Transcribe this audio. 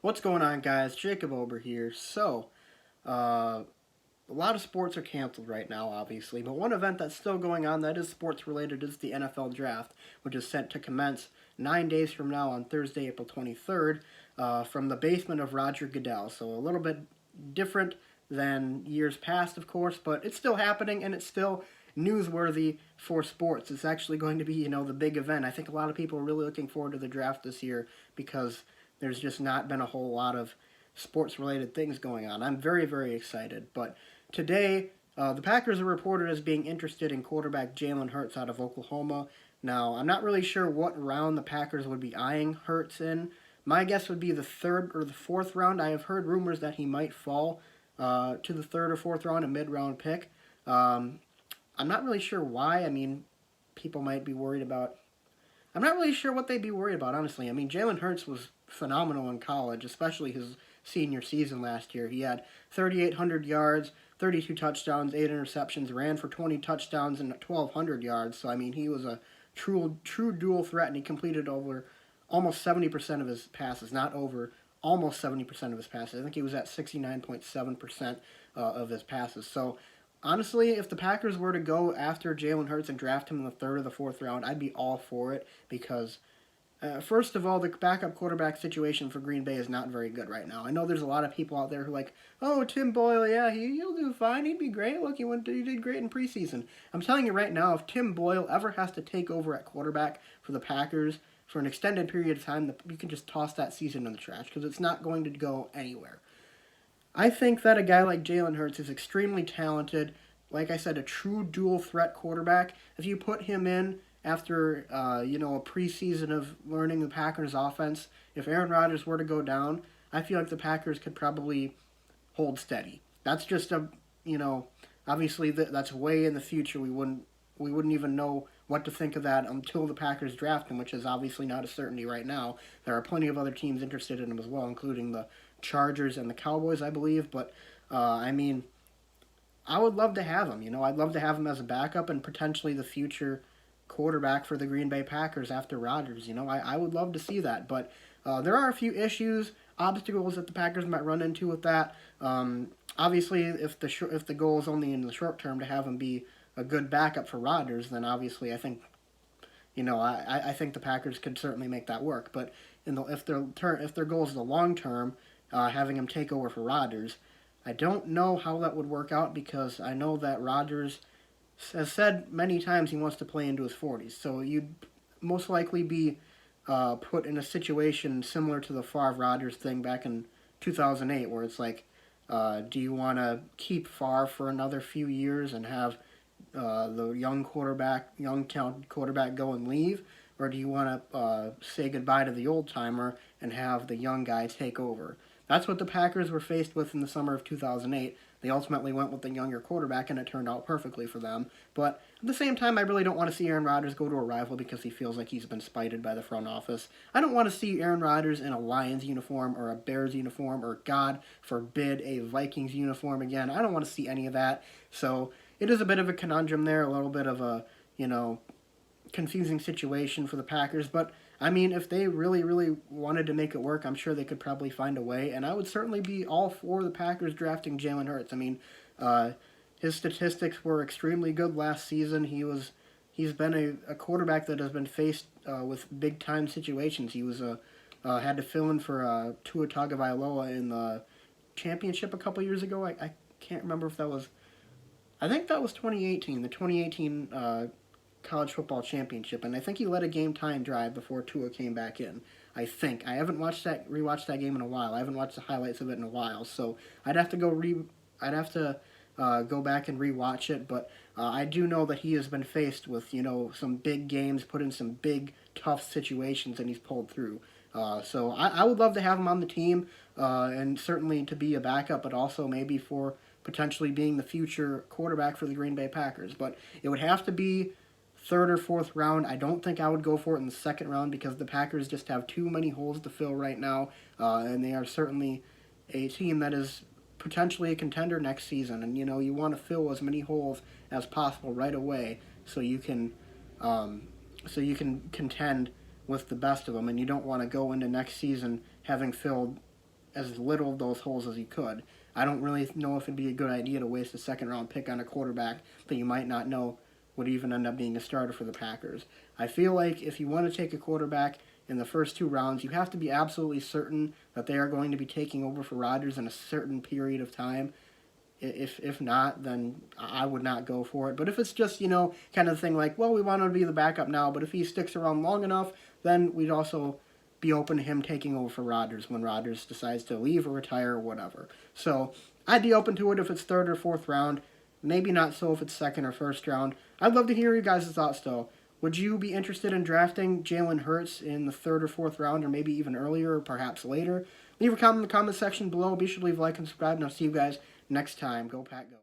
What's going on, guys? Jacob Ober here. Uh, a lot of sports are canceled right now, obviously, but one event that's still going on that is sports related is the NFL Draft, which is set to commence 9 days from now on Thursday, April 23rd, from the basement of Roger Goodell. So a little bit different than years past, of course, but it's still happening and it's still newsworthy for sports. It's actually going to be, the big event. I think a lot of people are really looking forward to the draft this year because there's just not been a whole lot of sports related things going on. I'm very, very excited. But today, the Packers are reported as being interested in quarterback Jalen Hurts out of Oklahoma. Now, I'm not really sure what round the Packers would be eyeing Hurts in. My guess would be the third or the fourth round. I have heard rumors that he might fall to the third or fourth round, a mid-round pick. I'm not really sure why. I mean, people might be worried about. I'm not really sure what they'd be worried about, honestly. I mean, Jalen Hurts was phenomenal in college, especially his senior season last year. He had 3,800 yards, 32 touchdowns, 8 interceptions, ran for 20 touchdowns and 1,200 yards. So, I mean, he was a true dual threat, and he completed over almost 70% of his passes, not over, almost 70% of his passes. I think he was at 69.7% of his passes. So, honestly, if the Packers were to go after Jalen Hurts and draft him in the third or the fourth round, I'd be all for it because, first of all, the backup quarterback situation for Green Bay is not very good right now. I know there's a lot of people out there who are like, oh, Tim Boyle, yeah, he'll do fine. He'd be great. Look, he did great in preseason. I'm telling you right now, if Tim Boyle ever has to take over at quarterback for the Packers for an extended period of time, you can just toss that season in the trash because it's not going to go anywhere. I think that a guy like Jalen Hurts is extremely talented. Like I said, a true dual threat quarterback. If you put him in after a preseason of learning the Packers offense, if Aaron Rodgers were to go down, I feel like the Packers could probably hold steady. That's just obviously that's way in the future. We wouldn't even know what to think of that until the Packers draft him, which is obviously not a certainty right now. There are plenty of other teams interested in him as well, including the Chargers and the Cowboys, I believe. But I mean, I would love to have him. I'd love to have him as a backup and potentially the future quarterback for the Green Bay Packers after Rodgers. I would love to see that. But there are a few issues, obstacles that the Packers might run into with that. Obviously, if the goal is only in the short term to have him be a good backup for Rodgers, then obviously I think I think the Packers could certainly make that work. But if their goal is the long term, having him take over for Rodgers, I don't know how that would work out because I know that Rodgers has said many times he wants to play into his 40s. So you'd most likely be put in a situation similar to the Favre Rodgers thing back in 2008, where it's like, do you want to keep Favre for another few years and have the young talented quarterback go and leave? Or do you want to say goodbye to the old timer and have the young guy take over? That's what the Packers were faced with in the summer of 2008. They ultimately went with the younger quarterback, and it turned out perfectly for them. But at the same time, I really don't want to see Aaron Rodgers go to a rival because he feels like he's been spited by the front office. I don't want to see Aaron Rodgers in a Lions uniform or a Bears uniform or, God forbid, a Vikings uniform again. I don't want to see any of that. So it is a bit of a conundrum there, a little bit of a, confusing situation for the Packers. But I mean, if they really, really wanted to make it work, I'm sure they could probably find a way. And I would certainly be all for the Packers drafting Jalen Hurts. I mean, his statistics were extremely good last season. He's been a quarterback that has been faced with big time situations. He was had to fill in for Tua Tagovailoa in the championship a couple years ago. I can't remember if that was. I think that was 2018, the 2018 college football championship, and I think he led a game tying drive before Tua came back in. I think I haven't rewatched that game in a while. I haven't watched the highlights of it in a while, so I'd have to go back and rewatch it. But I do know that he has been faced with some big games, put in some big tough situations, and he's pulled through. So I would love to have him on the team, and certainly to be a backup, but also maybe for potentially being the future quarterback for the Green Bay Packers. But it would have to be third or fourth round. I don't think I would go for it in the second round because the Packers just have too many holes to fill right now, and they are certainly a team that is potentially a contender next season. And you want to fill as many holes as possible right away so you can contend with the best of them, and you don't want to go into next season having filled as little of those holes as you could. I don't really know if it'd be a good idea to waste a second round pick on a quarterback that you might not know would even end up being a starter for the Packers. I feel like if you want to take a quarterback in the first 2 rounds, you have to be absolutely certain that they are going to be taking over for Rodgers in a certain period of time. If not, then I would not go for it. But if it's just, kind of thing like, well, we want him to be the backup now, but if he sticks around long enough, then we'd also be open to him taking over for Rodgers when Rodgers decides to leave or retire or whatever. So I'd be open to it if it's third or fourth round. Maybe not so if it's second or first round. I'd love to hear your guys' thoughts, though. Would you be interested in drafting Jalen Hurts in the third or fourth round, or maybe even earlier, or perhaps later? Leave a comment in the comment section below. Be sure to leave a like and subscribe, and I'll see you guys next time. Go Pack, go.